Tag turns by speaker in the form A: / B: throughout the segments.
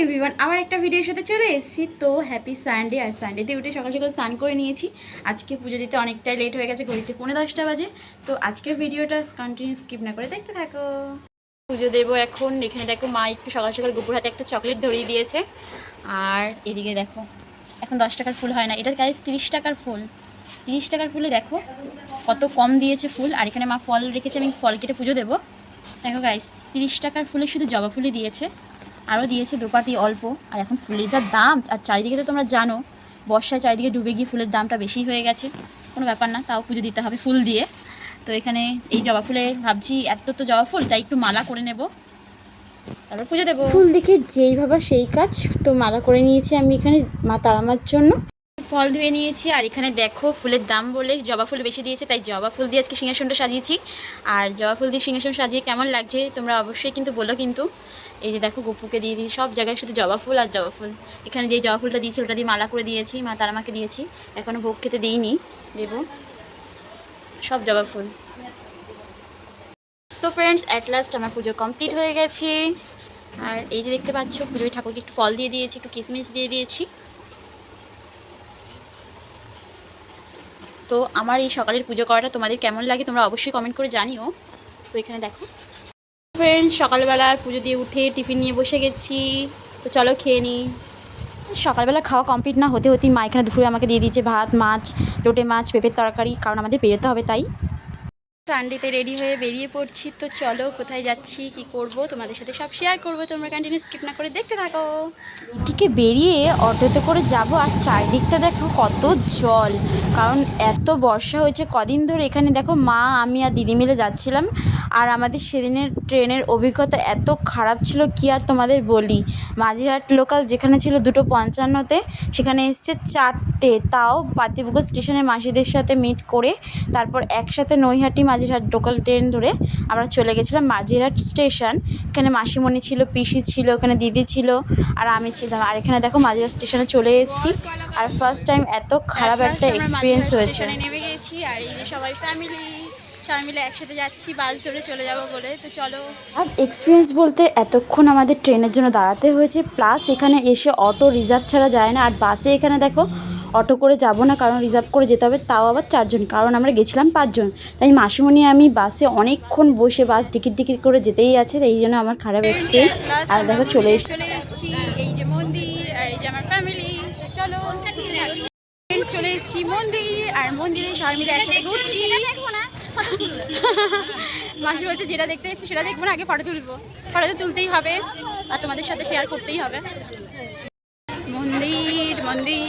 A: Everyone, আবার একটা ভিডিওর সাথে চলে এসেছি। তো হ্যাপি সানডে। আর সানডেতে উঠে সকাল সকাল স্নান করে নিয়েছি। আজকে পুজো দিতে অনেকটাই লেট হয়ে গেছে, ঘড়িতে 10:45 বাজে। তো আজকের ভিডিওটা কন্টিনিউ স্কিপ না করে দেখতে থাকো। পুজো দেবো এখন। এখানে দেখো মা একটু সকাল সকাল গোপুর হাতে একটা চকলেট ধরিয়ে দিয়েছে। আর এদিকে দেখো এখন 10 টাকার ফুল হয় না, এটার গাইস 30 টাকার ফুল। 30 টাকার ফুলে দেখো কত কম দিয়েছে ফুল। আর এখানে মা ফল রেখেছে, আমি ফল কেটে পুজো দেবো। দেখো গাইস 30 টাকার ফুলে শুধু জবা ফুলই দিয়েছে, আরও দিয়েছে দোপাটি অল্প। আর এখন ফুলের যা দাম, আর চারিদিকে তো তোমরা জানো বর্ষায় চারিদিকে ডুবে গিয়ে ফুলের দামটা বেশি হয়ে গেছে। কোনো ব্যাপার না, তাও পুজো দিতে হবে ফুল দিয়ে। তো এখানে এই জবা ফুলের ভাবছি এত তো জবা ফুল, তাই একটু মালা করে নেব, তারপর পুজো দেবো। ফুল দেখে যেই ভাবা সেই কাজ। তো মালা করে নিয়েছি আমি এখানে মা তারামার জন্য। ফল ধুয়ে নিয়েছি। আর এখানে দেখো ফুলের দাম বলে জবা ফুল বেশি দিয়েছে, তাই জবা ফুল দিয়ে আজকে সিংহাসনটা সাজিয়েছি। আর জবা ফুল দিয়ে সিংহাসন সাজিয়ে কেমন লাগছে তোমরা অবশ্যই কিন্তু বলো। কিন্তু এই যে দেখো গপুকে দিয়ে দিই, সব জায়গায় শুধু জবা ফুল আর জবা ফুল। এখানে যেই জবা ফুলটা দিয়েছি ওটা দিয়ে মালা করে দিয়েছি, মা তারামাকে দিয়েছি। এখনও ভোগ খেতে দিইনি, দেবো। সব জবা ফুল। তো ফ্রেন্ডস, অ্যাট লাস্ট আমার পুজো কমপ্লিট হয়ে গেছে। আর এই যে দেখতে পাচ্ছ পুজোয় ঠাকুরকে একটু ফল দিয়ে দিয়েছি, একটু কিশমিশ দিয়ে দিয়েছি। তো আমার এই সকালের পুজো করাটা তোমাদের কেমন লাগে তোমরা অবশ্যই কমেন্ট করে জানিও। তো এখানে দেখো ফ্রেন্ডস, সকালবেলা পুজো দিয়ে উঠে টিফিন নিয়ে বসে গেছি। তো চলো খেয়ে নিই। সকালবেলা খাওয়া কমপ্লিট না হতে হতেই মা এখানে দুপুরে আমাকে দিয়ে দিয়েছে ভাত, মাছ, লোটে মাছ, পেঁপের তরকারি, কারণ আমাদের বেরোতে হবে তাই। সানডেতে রেডি হয়ে বেরিয়ে পড়ছি। তো চলো কোথায় যাচ্ছি, কি করব তোমাদের সাথে সব শেয়ার করব, তোমরা কন্টিনিউ স্কিপ না করে দেখতে থাকো। এদিকে বেরিয়ে অটোতে করে যাব, আর চারিদিকটা দেখো কত জল, কারণ এত বর্ষা হয়েছে কদিন ধরে। এখানে দেখো মা, আমি আর দিদি মিলে যাচ্ছিলাম। আর আমাদের সেদিনের ট্রেনের অভিজ্ঞতা এত খারাপ ছিল কি আর তোমাদের বলি। মাঝিরহাট লোকাল যেখানে ছিল 2:55-তে, সেখানে এসছে 4টে, তাও পাতিপুকুর স্টেশনে মাসিদের সাথে মিট করে তারপর একসাথে নৈহাটি মাঝিরহাট লোকাল ট্রেন ধরে আমরা চলে গেছিলাম মাঝিরহাট স্টেশন। এখানে মাসিমণি ছিল, পিসি ছিল, ওখানে দিদি ছিল, আর আমি ছিলাম। আর এখানে দেখো মাঝিরহাট স্টেশনে চলে এসেছি। আর ফার্স্ট টাইম এত খারাপ একটা এক্সপিরিয়েন্স হয়েছে। নেমে গেছি, আর এই যে সবাই সবাই মিলে একসাথে যাচ্ছি বাস ধরে চলে যাব বলে। তো চলো। আর এক্সপিরিয়েন্স বলতে এতক্ষণ আমাদের ট্রেনের জন্য দাঁড়াতে হয়েছে, প্লাস এখানে এসে অটো রিজার্ভ ছাড়া যায় না। আর বাসে এখানে দেখো অটো করে যাব না, কারণ রিজার্ভ করে যেতে হবে, তাও আবার 4জন, কারণ আমরা গেছিলাম 5জন। তাই মাসিমণি আমি বাসে অনেকক্ষণ বসে বাস টিকিট করে যেতেই আছে, এই জন্য আমার খারাপ এক্সপিরিয়েন্স। আর দেখো চলে এসেছি, এই যে মন্দির, আর এই যে আমার ফ্যামিলি। চলো চলে এসেছি মন্দির, আর মন্দিরে সবাই মিলে একসাথে ঘুরছি। মাসি বলছে যেটা দেখতে এসেছি সেটা দেখবো না, আগে ফটো তুলবো। ফটো তো তুলতেই হবে, আর তোমাদের সাথে শেয়ার করতেই হবে। মন্দির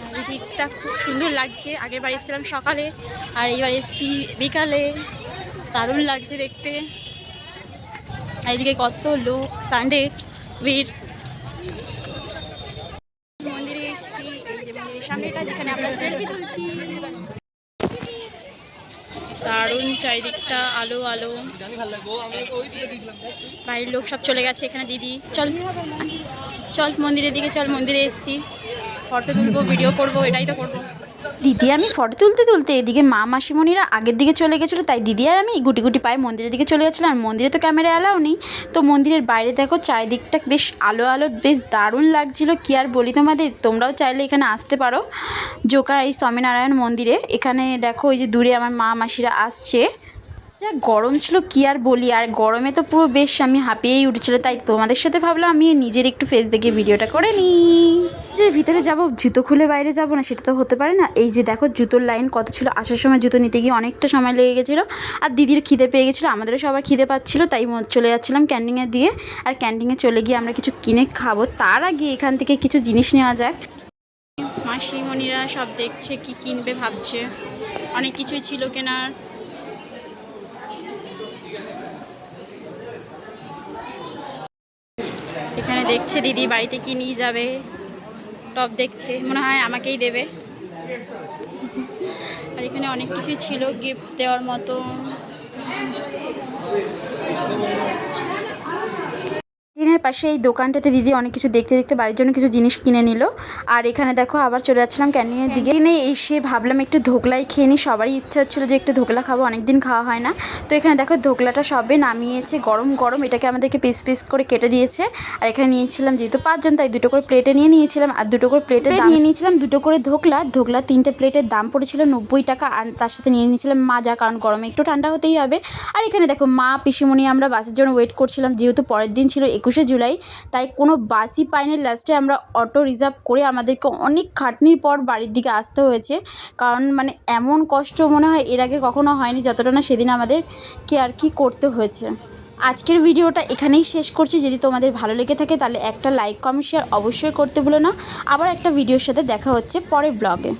A: চারিদিকটা খুব সুন্দর লাগছে। আগের বার এসেছিলাম সকালে, আর এইবার এসেছি বিকালে, দারুণ লাগছে দেখতে। এইদিকে কত লোক, সানডে ভিড়। মন্দিরে এসেছি, এই যে মন্দিরের সামনেটা যেখানে আমরা সেলফি তুলছি। দারুণ চারিদিকটা আলো আলো। বাড়ির লোক সব চলে গেছে, এখানে দিদি। চল মন্দিরের দিকে চল। মন্দিরে এসেছি, ফটো তুলবো, ভিডিও করবো, এটাই তো করবো। দিদি আমি ফটো তুলতে এদিকে মা মাসিমণিরা আগের দিকে চলে গেছিলো, তাই দিদি আর আমি গুটি পায়ে মন্দিরের দিকে চলে গেছিলাম। আর মন্দিরে তো ক্যামেরা অ্যালাউ নেই। তো মন্দিরের বাইরে দেখো চারিদিকটা বেশ আলো বেশ দারুণ লাগছিল, কি আর বলি তোমাদের। তোমরাও চাইলে এখানে আসতে পারো, জোকা এই স্বামীনারায়ণ মন্দিরে। এখানে দেখো ওই যে দূরে আমার মা মাসিরা আসছে। যা গরম ছিল কি আর বলি, আর গরমে তো পুরো বেশ আমি হাঁপিয়েই উঠেছিল, তাই তোমাদের সাথে ভাবলাম আমি নিজের একটু ফেস দেখে ভিডিওটা করে নিই। ভিতরে যাব, জুতো খুলে বাইরে যাব না, সেটা তো হতে পারে না। এই যে দেখো জুতোর লাইন কত ছিল, আসার সময় জুতো নিতে গিয়ে অনেকটা সময় লেগে গেছিলো। আর দিদির খিদে পেয়ে গেছিলো, আমাদেরও সবার খিদে পাচ্ছিলো, তাই চলে যাচ্ছিলাম ক্যান্টিনের দিয়ে। আর ক্যান্টিনে চলে গিয়ে আমরা কিছু কিনে খাবো, তার আগে এখান থেকে কিছু জিনিস নেওয়া যাক। মাসিমণিরা সব দেখছে কি কিনবে ভাবছে, অনেক কিছুই ছিল কেনার। এখানে দেখছে দিদি বাড়িতে কি নিয়ে যাবে, টপ দেখছে, মনে হয় আমাকেই দেবে। আর এখানে অনেক কিছুই ছিল গিফট দেওয়ার মতো। ক্যান্টিনের পাশে এই দোকানটাতে দিদি অনেক কিছু দেখতে দেখতে বাড়ির জন্য কিছু জিনিস কিনে নিল। আর এখানে দেখো আবার চলে যাচ্ছিলাম ক্যান্টিনের দিকে। ক্যান্টিনে এসে ভাবলাম একটু ধোকলাই খেয়ে নিই, সবারই ইচ্ছা হচ্ছিলো যে একটু ধোকলা খাবো, অনেকদিন খাওয়া হয় না। তো এখানে দেখো ধোকলাটা সবে নামিয়েছে, গরম গরম, এটাকে আমাদেরকে পিস পিস করে কেটে দিয়েছে। আর এখানে নিয়েছিলাম যেহেতু 5 জন তাই 2টো করে প্লেটে নিয়ে নিয়েছিলাম। আর 2টো করে প্লেটে নিয়ে নিয়েছিলাম 2টো করে ধোকলা। 3টে প্লেটের দাম পড়েছিল 90 টাকা। আর তার সাথে নিয়ে নিয়েছিলাম মাজা, কারণ গরমে একটু ঠান্ডা হতেই হবে। আর এখানে দেখো মা পিসিমণি আমরা বাসের জন্য ওয়েট করছিলাম, যেহেতু পরের দিন ছিল 21শে জুলাই, তাই কোনো বাসই পাইনি। লাস্টে আমরা অটো রিজার্ভ করে আমাদেরকে অনেক খাটনির পর বাড়ির দিকে আসতে হয়েছে, কারণ মানে এমন কষ্ট মনে হয় এর আগে কখনো হয়নি যতটা না সেদিন আমাদেরকে আর কি করতে হয়েছে। আজকের ভিডিওটা এখানেই শেষ করছি। যদি তোমাদের ভালো লেগে থাকে তাহলে একটা লাইক কমেন্ট শেয়ার অবশ্যই করতে ভুলো না। আবার একটা ভিডিওর সাথে দেখা হচ্ছে পরের ব্লগে।